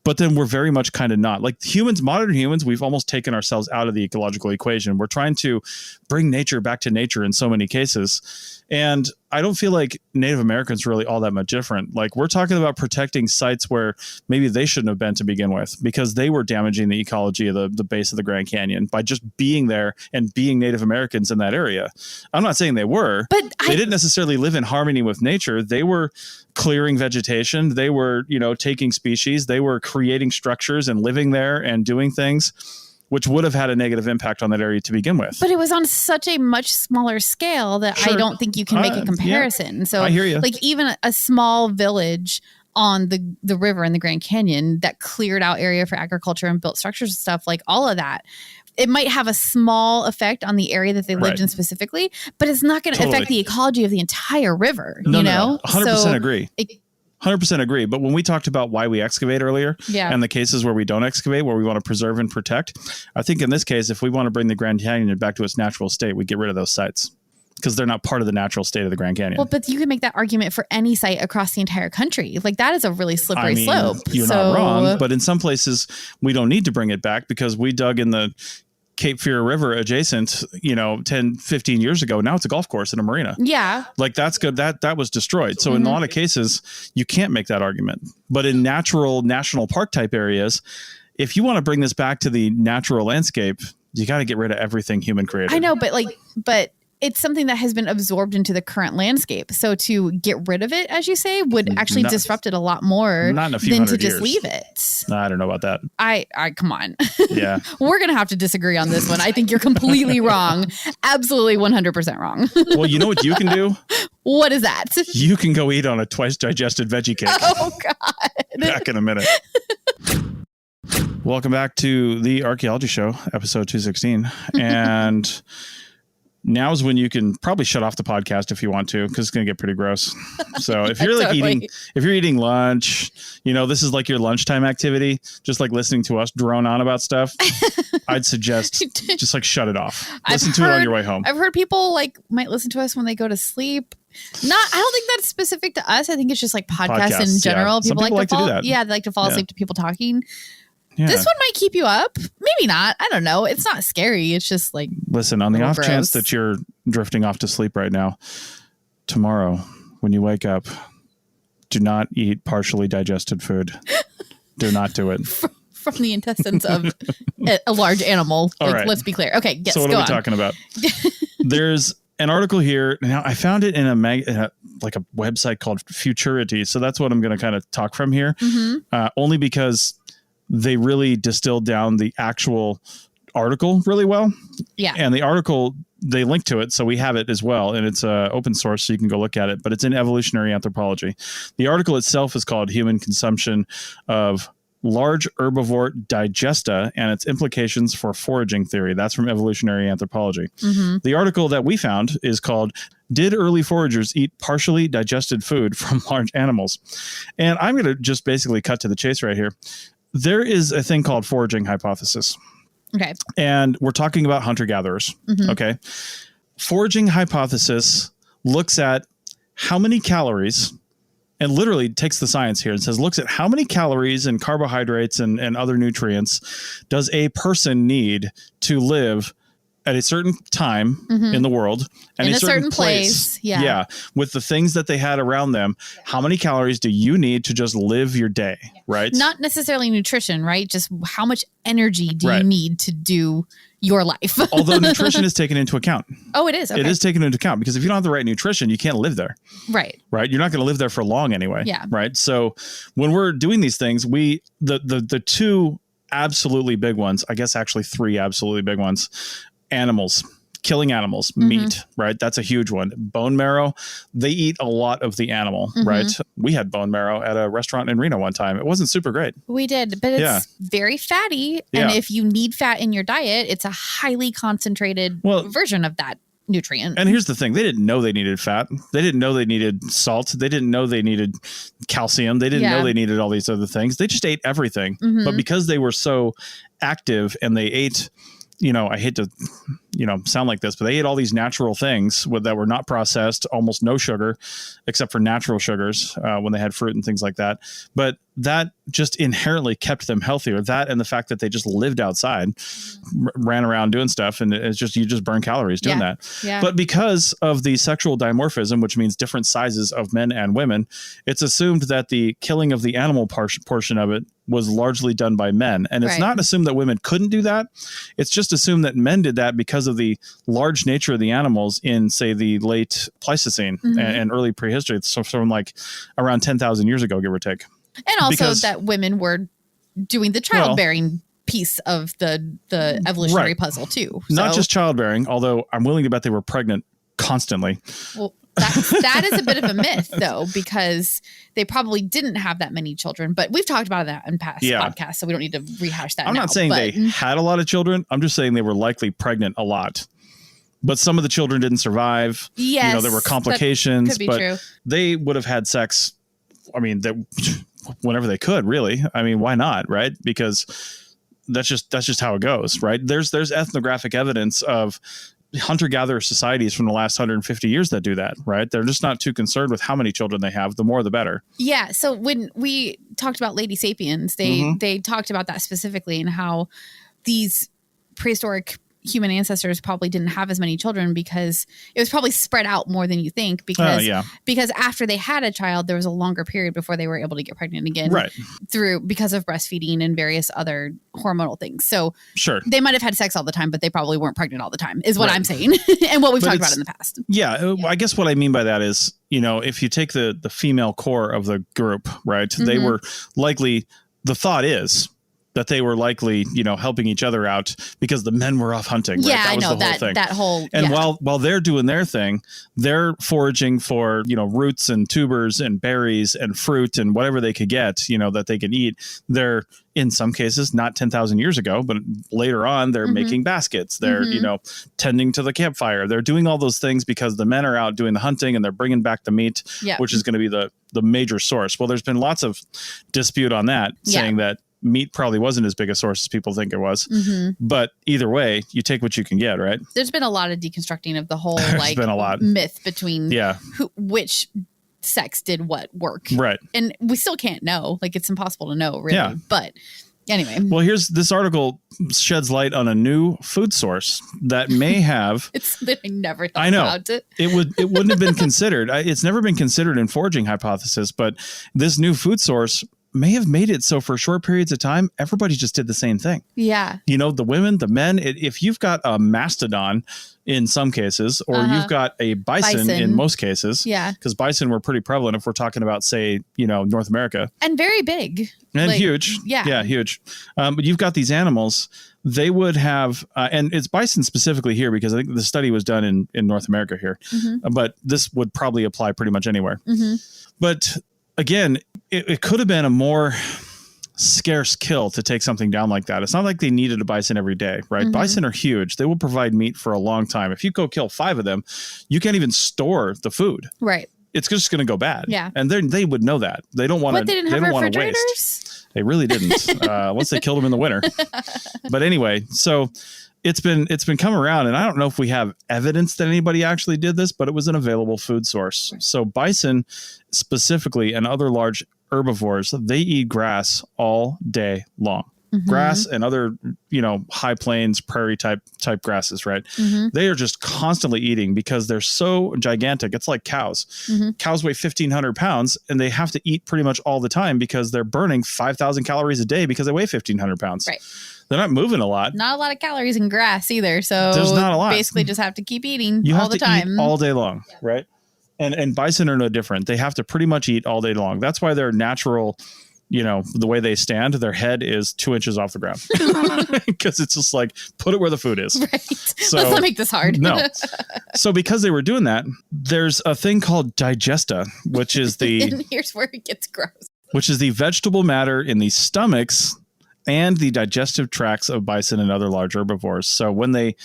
But then we're very much kind of not. Like humans, modern humans, we've almost taken ourselves out of the ecological equation. We're trying to bring nature back to nature in so many cases. And I don't feel like Native Americans are really all that much different. Like we're talking about protecting sites where maybe they shouldn't have been to begin with, because they were damaging the ecology of the base of the Grand Canyon by just being there and being Native Americans in that area. I'm not saying they were, but they didn't necessarily live in harmony with nature. They were clearing vegetation. They were, taking species. They were creating structures and living there and doing things which would have had a negative impact on that area to begin with. But it was on such a much smaller scale that I don't think you can make a comparison. Yeah. So I hear you. Like even a small village on the river in the Grand Canyon that cleared out area for agriculture and built structures and stuff, like all of that, it might have a small effect on the area that they lived in specifically, but it's not going to affect the ecology of the entire river. No. 100% agree. 100% agree. But when we talked about why we excavate earlier and the cases where we don't excavate, where we want to preserve and protect, I think in this case, if we want to bring the Grand Canyon back to its natural state, we get rid of those sites because they're not part of the natural state of the Grand Canyon. Well, but you can make that argument for any site across the entire country. Like that is a really slippery slope. You're not wrong. But in some places, we don't need to bring it back because we dug in the Cape Fear River adjacent, 10, 15 years ago. Now it's a golf course and a marina. Yeah. Like that's good. That was destroyed. So in a lot of cases, you can't make that argument. But in natural national park type areas, if you want to bring this back to the natural landscape, you got to get rid of everything human created. I know, but it's something that has been absorbed into the current landscape. So to get rid of it, as you say, would actually disrupt it a lot more than to just leave it. I don't know about that. I come on. Yeah. We're going to have to disagree on this one. I think you're completely wrong. Absolutely 100% wrong. Well, you know what you can do? What is that? You can go eat on a twice digested veggie cake. Oh, God. Back in a minute. Welcome back to the Archaeology Show, episode 216. And now's when you can probably shut off the podcast if you want to, because it's going to get pretty gross. So if you're like if you're eating lunch, this is like your lunchtime activity, just like listening to us drone on about stuff, I'd suggest just like shut it off. Listen to it on your way home. I've heard people might listen to us when they go to sleep. I don't think that's specific to us. I think it's just like podcasts in general. Yeah. People like to do that. Yeah, they like to fall asleep to people talking. Yeah. This one might keep you up. Maybe not. I don't know. It's not scary. It's just like, listen, on the off chance that you're drifting off to sleep right now, tomorrow when you wake up, Do not eat partially digested food. Do not do it. From the intestines of a large animal. All right. Let's be clear. Okay, yes, so what are we talking about? There's an article here. Now, I found it in a website called Futurity. So that's what I'm going to kind of talk from here. Only because they really distilled down the actual article really well. Yeah. And the article, they link to it. So we have it as well. And it's open source, so you can go look at it. But it's in Evolutionary Anthropology. The article itself is called Human Consumption of Large Herbivore Digesta and Its Implications for Foraging Theory. That's from Evolutionary Anthropology. The article that we found is called Did Early Foragers Eat Partially Digested Food from Large Animals? And I'm going to just basically cut to the chase right here. There is a thing called foraging hypothesis. Okay. And we're talking about hunter-gatherers. Okay. Foraging hypothesis looks at how many calories, and literally takes the science here and says, looks at how many calories and carbohydrates and other nutrients does a person need to live at a certain time in the world and in a certain place. Yeah. With the things that they had around them. How many calories do you need to just live your day? Right. Not necessarily nutrition, right? Just how much energy do you need to do your life? Although nutrition is taken into account. Oh, it is. Okay. It is taken into account because if you don't have the right nutrition, you can't live there. Right. Right. You're not going to live there for long anyway. Yeah. Right. So when we're doing these things, the two absolutely big ones, I guess actually three absolutely big ones, animals, killing animals, meat, right? That's a huge one. Bone marrow, they eat a lot of the animal, right? We had bone marrow at a restaurant in Reno one time. It wasn't super great. We did, but it's very fatty. And if you need fat in your diet, it's a highly concentrated version of that nutrient. And here's the thing. They didn't know they needed fat. They didn't know they needed salt. They didn't know they needed calcium. They didn't know they needed all these other things. They just ate everything. But because they were so active and they ate, I hate to, sound like this, but they ate all these natural things that were not processed, almost no sugar, except for natural sugars when they had fruit and things like that. But that just inherently kept them healthier. That and the fact that they just lived outside, ran around doing stuff, and it's just you just burn calories doing that. Yeah. But because of the sexual dimorphism, which means different sizes of men and women, it's assumed that the killing of the animal portion of it was largely done by men. And it's not assumed that women couldn't do that. It's just assumed that men did that because of the large nature of the animals in, say, the late Pleistocene and early prehistory. So from like around 10,000 years ago, give or take. And also that women were doing the childbearing piece of the evolutionary puzzle too. So. Not just childbearing, although I'm willing to bet they were pregnant constantly. Well, that is a bit of a myth, though, because they probably didn't have that many children. But we've talked about that in past podcasts, so we don't need to rehash that. I'm not saying they had a lot of children. I'm just saying they were likely pregnant a lot. But some of the children didn't survive. Yes, there were complications. Could be true. They would have had sex. I mean, whenever they could, really. I mean, why not, right? Because that's just how it goes, right? There's ethnographic evidence of hunter-gatherer societies from the last 150 years that do that, right? They're just not too concerned with how many children they have. The more, the better. Yeah. So when we talked about Lady Sapiens, they talked about that specifically and how these prehistoric human ancestors probably didn't have as many children because it was probably spread out more than you think because after they had a child, there was a longer period before they were able to get pregnant again because of breastfeeding and various other hormonal things. So they might have had sex all the time, but they probably weren't pregnant all the time is what I'm saying and what we've talked about in the past. Yeah. I guess what I mean by that is, if you take the female core of the group, right, they were likely, the thought is, that they were likely, helping each other out because the men were off hunting. Right? Yeah, that was the whole thing. That whole. And while they're doing their thing, they're foraging for, roots and tubers and berries and fruit and whatever they could get, that they can eat. They're, in some cases, not 10,000 years ago, but later on, they're making baskets. They're, tending to the campfire. They're doing all those things because the men are out doing the hunting and they're bringing back the meat, which is going to be the major source. Well, there's been lots of dispute on that, saying that meat probably wasn't as big a source as people think it was. But either way, you take what you can get, right? There's been a lot of deconstructing of the whole myth between which sex did what work. Right. And we still can't know. Like, it's impossible to know, really. Yeah. But Anyway. Well, this article sheds light on a new food source that may have. It's something I never thought about it. It wouldn't have been considered. It's never been considered in foraging hypothesis, but this new food source may have made it so for short periods of time, everybody just did the same thing. Yeah. You know, the women, the men, if you've got a mastodon in some cases, or you've got a bison in most cases, because bison were pretty prevalent if we're talking about, say, North America. And very big. And huge. Yeah, huge. But you've got these animals, they would have, and it's bison specifically here because I think the study was done in North America here, but this would probably apply pretty much anywhere. But again, it could have been a more scarce kill to take something down like that. It's not like they needed a bison every day, right? Bison are huge. They will provide meat for a long time. If you go kill 5 of them, you can't even store the food. Right. It's just going to go bad. Yeah. And they would know that. They don't want to. They didn't have refrigerators? Waste. They really didn't. Once they killed them in the winter. But anyway, so it's been come around, and I don't know if we have evidence that anybody actually did this, but it was an available food source. So bison specifically and other large herbivores, they eat grass all day long. Grass and other, high plains, prairie type grasses, right? They are just constantly eating because they're so gigantic. It's like cows. Cows weigh 1,500 pounds and they have to eat pretty much all the time because they're burning 5,000 calories a day because they weigh 1,500 pounds. Right. They're not moving a lot. Not a lot of calories in grass either. So there's not a lot. Basically just have to keep eating all the time. Eat all day long, right? And bison are no different. They have to pretty much eat all day long. That's why their natural, the way they stand, their head is 2 inches off the ground because it's just like, put it where the food is. Right. So, let's not make this hard. No. So because they were doing that, there's a thing called digesta, which is and here's where it gets gross, which is the vegetable matter in the stomachs and the digestive tracts of bison and other large herbivores. So when they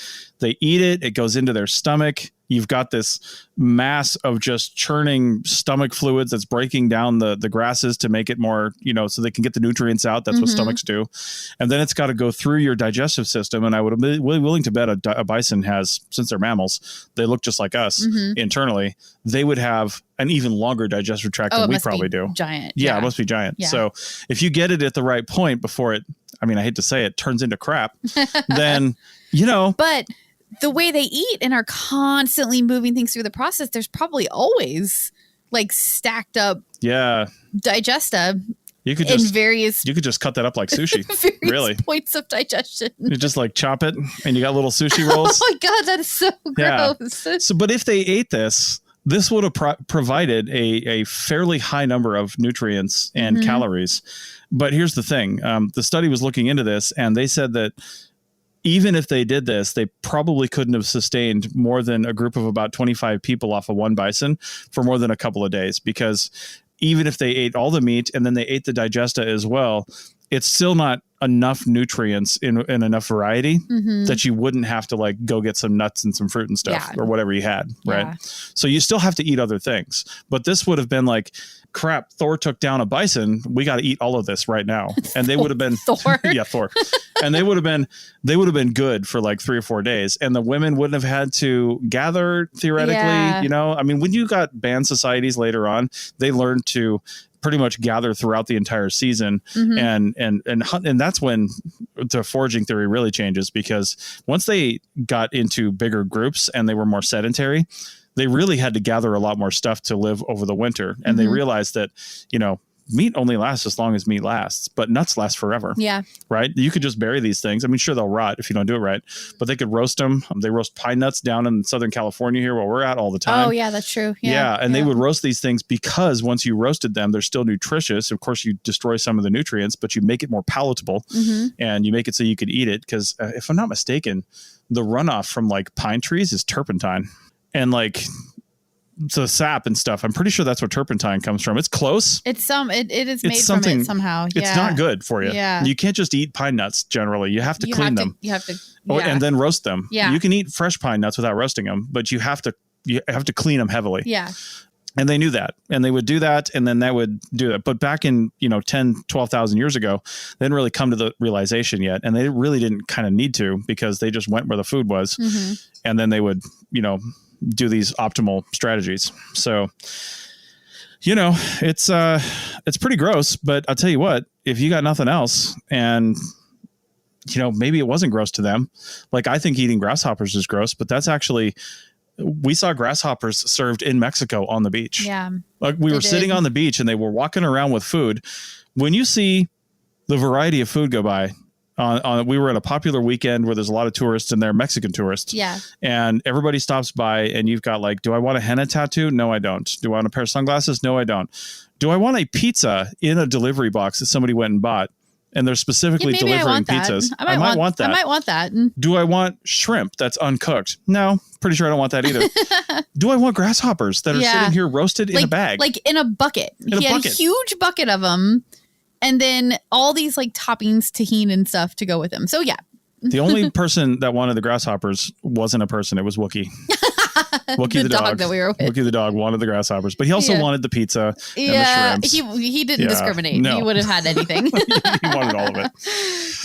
eat it, it goes into their stomach. You've got this mass of just churning stomach fluids that's breaking down the grasses to make it more, so they can get the nutrients out. That's what stomachs do. And then it's got to go through your digestive system. And I would be willing to bet a bison has, since they're mammals, they look just like us internally. They would have an even longer digestive tract than we probably do. Giant. Yeah, it must be giant. Yeah. So if you get it at the right point before it, I hate to say it, turns into crap, then, But the way they eat and are constantly moving things through the process, there's probably always like stacked up digesta you could just cut that up like sushi. Really points of digestion. You just like chop it and you got little sushi rolls. Oh my God, that is so gross. Yeah. So, but if they ate this would have provided a fairly high number of nutrients and calories. But here's the thing. The study was looking into this and they said that even if they did this, they probably couldn't have sustained more than a group of about 25 people off of one bison for more than a couple of days, because even if they ate all the meat and then they ate the digesta as well, it's still not enough nutrients in enough variety that you wouldn't have to like go get some nuts and some fruit and stuff or whatever you had. Right. So you still have to eat other things, but this would have been like, crap, Thor took down a bison. We got to eat all of this right now. And they would have been Thor. Yeah, Thor. And they would have been good for like 3 or 4 days. And the women wouldn't have had to gather theoretically, when you got band societies later on, they learned to pretty much gather throughout the entire season and hunt. And that's when the foraging theory really changes, because once they got into bigger groups and they were more sedentary, they really had to gather a lot more stuff to live over the winter. And they realized that, meat only lasts as long as meat lasts, but nuts last forever. Yeah. Right. You could just bury these things. Sure, they'll rot if you don't do it right, but they could roast them. They roast pine nuts down in Southern California here where we're at all the time. Oh yeah, that's true. And they would roast these things because once you roasted them, they're still nutritious. Of course, you destroy some of the nutrients, but you make it more palatable and you make it so you could eat it. Because if I'm not mistaken, the runoff from like pine trees is turpentine. And like the sap and stuff, I'm pretty sure that's where turpentine comes from. It's close. It is made from it somehow. It's not good for you. Yeah. You can't just eat pine nuts generally. You have to clean them. You have to and then roast them. Yeah. You can eat fresh pine nuts without roasting them, but you have to clean them heavily. Yeah. And they knew that, and they would do that, and then that would do that. But back in 10, 12,000 years ago, they didn't really come to the realization yet, and they really didn't kind of need to, because they just went where the food was, and then they would do these optimal strategies. So it's pretty gross, but I'll tell you what, if you got nothing else and maybe it wasn't gross to them. Like I think eating grasshoppers is gross, but that's actually, we saw grasshoppers served in Mexico on the beach. Yeah. Like we were sitting on the beach and they were walking around with food. When you see the variety of food go by we were at a popular weekend where there's a lot of tourists in there, Mexican tourists. Yeah. And everybody stops by and you've got like, do I want a henna tattoo? No, I don't. Do I want a pair of sunglasses? No, I don't. Do I want a pizza in a delivery box that somebody went and bought? And they're specifically delivering pizzas. I might want that. I might want that. Do I want shrimp that's uncooked? No, pretty sure I don't want that either. Do I want grasshoppers that are sitting here roasted in a bag? Like in a bucket. He had a huge bucket of them. And then all these like toppings, tahini and stuff to go with them. So yeah. The only person that wanted the grasshoppers wasn't a person. It was Wookie. Wookie the dog that we were with. Wookie the dog wanted the grasshoppers, but he also wanted the pizza and the shrimps. He didn't discriminate. No. He would have had anything. He wanted all of it.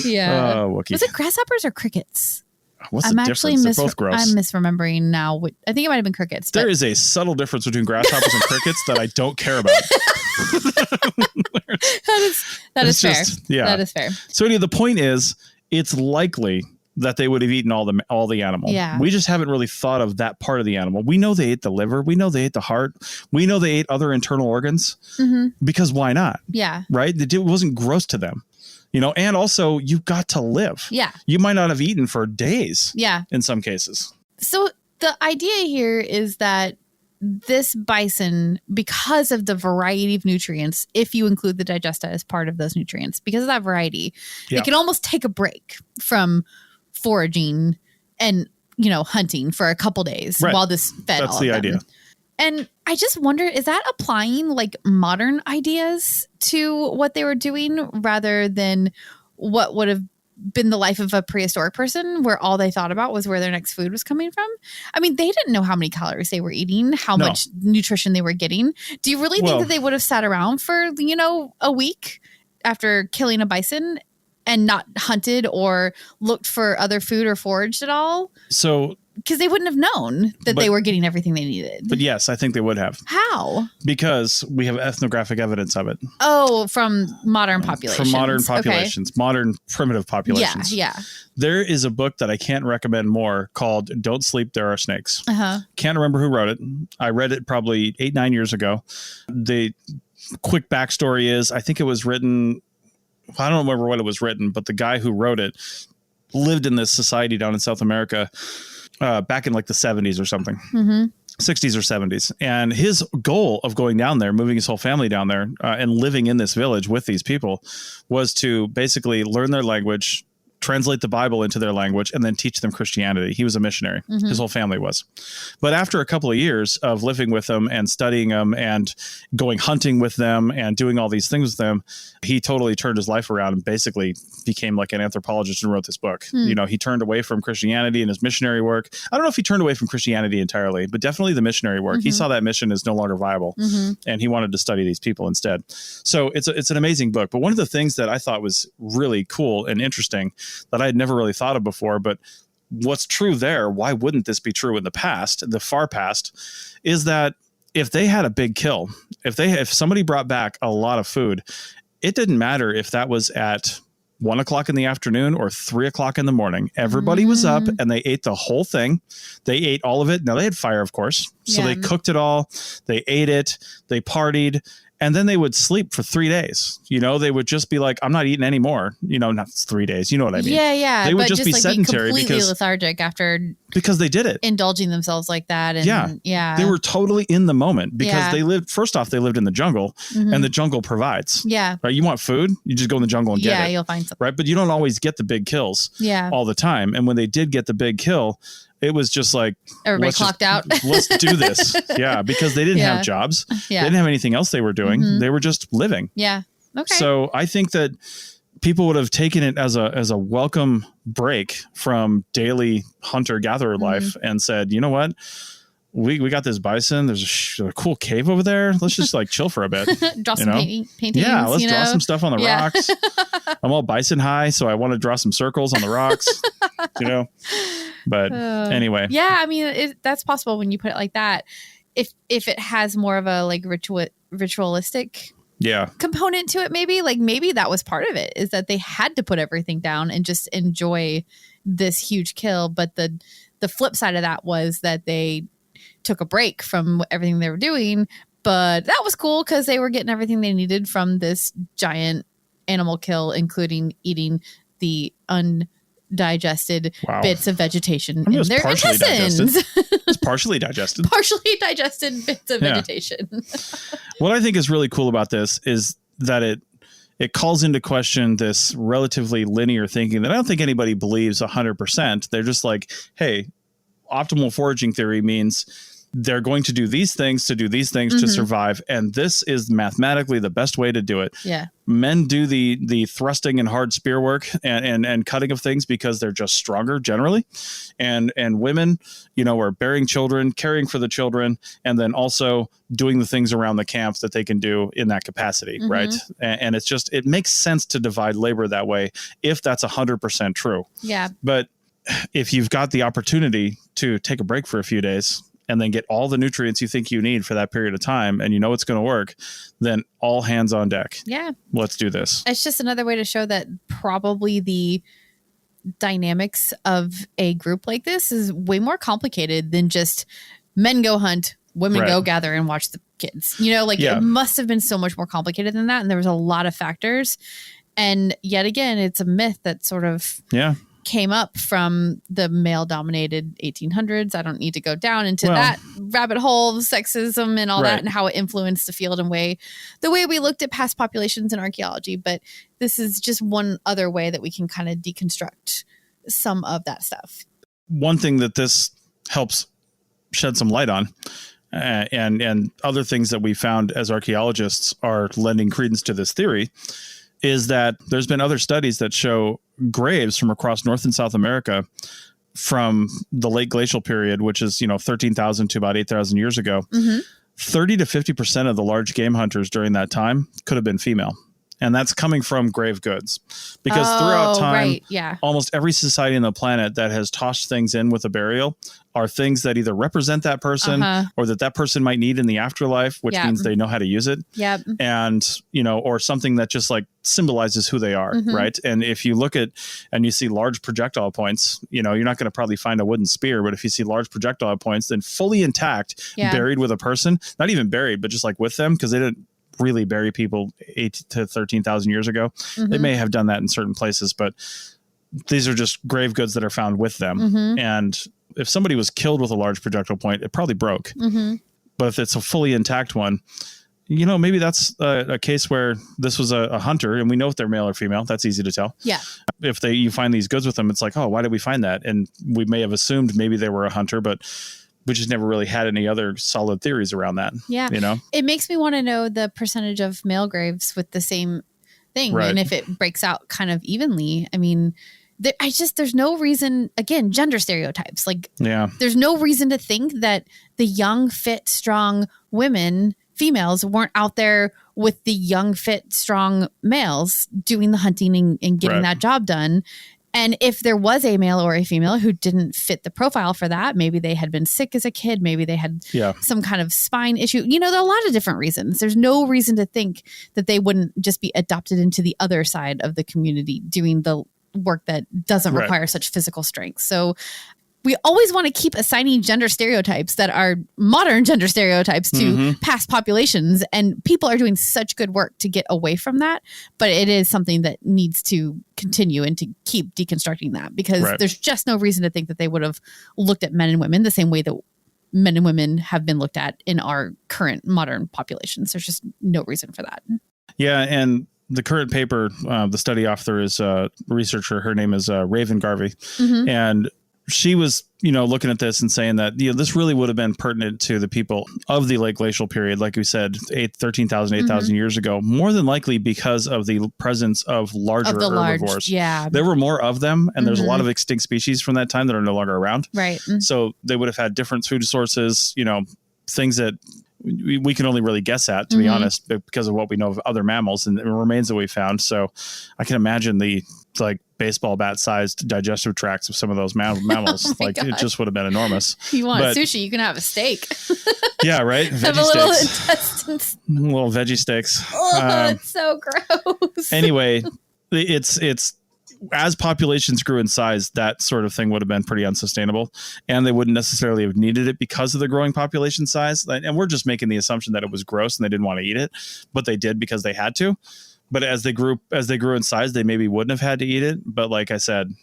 Yeah. Wookie. Was it grasshoppers or crickets? What's the difference? They're both gross. I'm misremembering now. I think it might have been crickets. There is a subtle difference between grasshoppers and crickets that I don't care about. That is fair. Yeah. That is fair. So anyway, the point is, it's likely that they would have eaten all the animal. Yeah. We just haven't really thought of that part of the animal. We know they ate the liver. We know they ate the heart. We know they ate other internal organs because why not? Yeah. Right? It wasn't gross to them. And also you got to live. Yeah. You might not have eaten for days. Yeah. In some cases. So the idea here is that this bison, because of the variety of nutrients, if you include the digesta as part of those nutrients, because of that variety, it can almost take a break from foraging and, hunting for a couple days while this fed all of them. That's the idea. And I just wonder, is that applying like modern ideas to what they were doing rather than what would have been the life of a prehistoric person where all they thought about was where their next food was coming from? I mean, they didn't know how many calories they were eating, how much nutrition they were getting. Do you really think that they would have sat around for, a week after killing a bison and not hunted or looked for other food or foraged at all? So, because they wouldn't have known that they were getting everything they needed. But yes, I think they would have. How? Because we have ethnographic evidence of it. Oh, from modern populations. From modern populations, modern primitive populations. Yeah. There is a book that I can't recommend more called Don't Sleep, There Are Snakes. Can't remember who wrote it. I read it probably 8-9 years ago. The quick backstory is, I think it was written, I don't remember when it was written, but the guy who wrote it lived in this society down in South America back in like the 70s or something, 60s or 70s. And his goal of going down there, moving his whole family down there and living in this village with these people was to basically learn their language, translate the Bible into their language, and then teach them Christianity. He was a missionary. His whole family was. But after a couple of years of living with them and studying them and going hunting with them and doing all these things with them, he totally turned his life around and basically became like an anthropologist and wrote this book. He turned away from Christianity and his missionary work. I don't know if he turned away from Christianity entirely, but definitely the missionary work. He saw that mission is no longer viable and he wanted to study these people instead. So it's an amazing book. But one of the things that I thought was really cool and interesting that I had never really thought of before, but what's true there, why wouldn't this be true in the past, the far past, is that if they had a big kill, if somebody brought back a lot of food, it didn't matter if that was at 1 o'clock in the afternoon or 3 o'clock in the morning. Everybody was up and they ate the whole thing. They ate all of it. Now they had fire, of course. So they cooked it all. They ate it. They partied. And then they would sleep for 3 days. They would just be like, I'm not eating anymore. Not 3 days. You know what I mean? Yeah. They would just be sedentary completely lethargic because they did it. Indulging themselves like that. And They were totally in the moment because they lived in the jungle and the jungle provides. Yeah. Right. You want food, you just go in the jungle and get it. Yeah, you'll find something. Right. But you don't always get the big kills all the time. And when they did get the big kill, it was just like everybody clocked out. Let's do this. Yeah. Because they didn't have jobs. Yeah. They didn't have anything else they were doing. They were just living. Yeah. Okay. So I think that people would have taken it as a welcome break from daily hunter-gatherer life and said, you know what? We got this bison. There's a cool cave over there. Let's just like chill for a bit. Draw some paintings. Yeah, let's draw some stuff on the rocks. I'm all bison high, so I want to draw some circles on the rocks. But anyway. Yeah, I mean, that's possible when you put it like that. If it has more of a like ritualistic yeah. component to it. Maybe that was part of it, is that they had to put everything down and just enjoy this huge kill. But the flip side of that was that they took a break from everything they were doing. But that was cool because they were getting everything they needed from this giant animal kill, including eating the undigested bits of vegetation in their intestines. It's partially digested. Partially digested bits of vegetation. What I think is really cool about this is that it calls into question this relatively linear thinking that I don't think anybody believes 100%. They're just like, hey, optimal foraging theory means they're going to do these things to survive. And this is mathematically the best way to do it. Yeah. Men do the thrusting and hard spear work and cutting of things because they're just stronger generally. And women, are bearing children, caring for the children, and then also doing the things around the camp that they can do in that capacity. Right. And it's just, it makes sense to divide labor that way if that's 100% true. Yeah. But if you've got the opportunity to take a break for a few days and then get all the nutrients you think you need for that period of time, and it's going to work, then all hands on deck. Yeah. Let's do this. It's just another way to show that probably the dynamics of a group like this is way more complicated than just men go hunt, women go gather and watch the kids. It must have been so much more complicated than that. And there was a lot of factors. And yet again, it's a myth that sort of came up from the male-dominated 1800s. I don't need to go down into that rabbit hole of sexism and all that and how it influenced the field and the way we looked at past populations in archaeology. But this is just one other way that we can kind of deconstruct some of that stuff. One thing that this helps shed some light on, and other things that we found as archaeologists are lending credence to this theory, is that there's been other studies that show graves from across North and South America from the late glacial period, which is, 13,000 to about 8,000 years ago. 30 to 50% of the large game hunters during that time could have been female. And that's coming from grave goods, because throughout time, almost every society on the planet that has tossed things in with a burial are things that either represent that person or that person might need in the afterlife, which means they know how to use it. And, or something that just like symbolizes who they are. Right. And if you look at and you see large projectile points, you're not going to probably find a wooden spear, but if you see large projectile points, then fully intact, buried with a person, not even buried, but just like with them, because they didn't really bury people 8 to 13,000 years ago. They may have done that in certain places, but these are just grave goods that are found with them. And if somebody was killed with a large projectile point, it probably broke. But if it's a fully intact one, maybe that's a case where this was a hunter, and we know if they're male or female. That's easy to tell. If you find these goods with them, it's like, oh, why did we find that? And we may have assumed maybe they were a hunter, but we just never really had any other solid theories around that. It makes me want to know the percentage of male graves with the same thing. And if it breaks out kind of evenly. I mean, there's no reason, again, gender stereotypes. There's no reason to think that the young, fit, strong females weren't out there with the young, fit, strong males doing the hunting and getting that job done. And if there was a male or a female who didn't fit the profile for that, maybe they had been sick as a kid, maybe they had some kind of spine issue. There are a lot of different reasons. There's no reason to think that they wouldn't just be adopted into the other side of the community doing the work that doesn't require such physical strength. So we always want to keep assigning gender stereotypes that are modern gender stereotypes to past populations. And people are doing such good work to get away from that. But it is something that needs to continue and to keep deconstructing that, because there's just no reason to think that they would have looked at men and women the same way that men and women have been looked at in our current modern populations. There's just no reason for that. Yeah. And the current paper, the study author is a researcher. Her name is Raven Garvey. And she was, looking at this and saying that, this really would have been pertinent to the people of the late glacial period, like we said, 13,000, 8,000 years ago, more than likely because of the presence of larger herbivores. There were more of them, and there's a lot of extinct species from that time that are no longer around. So they would have had different food sources, things that we can only really guess at, to be honest, because of what we know of other mammals and remains that we found. So I can imagine the baseball bat sized digestive tracts of some of those mammals. Like God. it just would have been enormous. You want sushi, you can have a steak. Yeah, right. Have a little intestines. Little veggie steaks. Oh, it's so gross. Anyway, it's as populations grew in size, that sort of thing would have been pretty unsustainable, and they wouldn't necessarily have needed it because of the growing population size. And we're just making the assumption that it was gross and they didn't want to eat it, but they did because they had to. But as they grew in size, they maybe wouldn't have had to eat it. But like I said,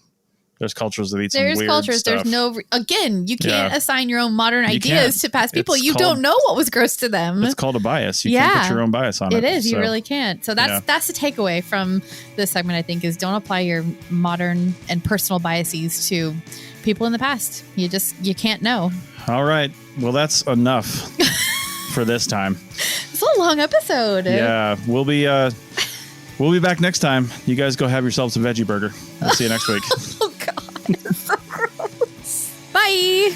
there's cultures that eat some weird stuff. There's you can't assign your own modern ideas to past people. You don't know what was gross to them. It's called a bias. You can't put your own bias on it. It is. You really can't. So that's the takeaway from this segment, I think, is don't apply your modern and personal biases to people in the past. You can't know. All right. Well, that's enough for this time. It's a long episode. Yeah. We'll be back next time. You guys go have yourselves a veggie burger. We'll see you next week. Oh, God. It's so gross. Bye.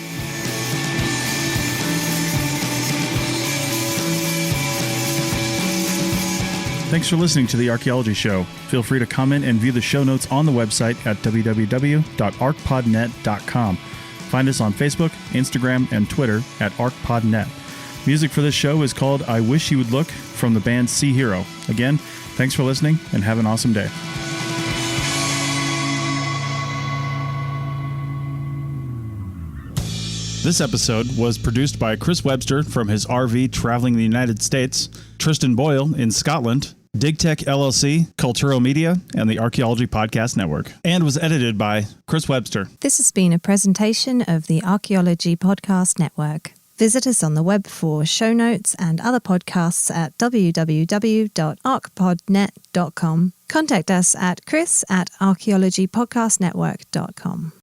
Thanks for listening to The Archaeology Show. Feel free to comment and view the show notes on the website at www.arcpodnet.com. Find us on Facebook, Instagram, and Twitter at arcpodnet. Music for this show is called I Wish You Would Look from the band Sea Hero. Again, thanks for listening and have an awesome day. This episode was produced by Chris Webster from his RV traveling the United States, Tristan Boyle in Scotland, DigTech LLC, Culturo Media, and the Archaeology Podcast Network, and was edited by Chris Webster. This has been a presentation of the Archaeology Podcast Network. Visit us on the web for show notes and other podcasts at www.arcpodnet.com. Contact us at chris@archaeologypodcastnetwork.com.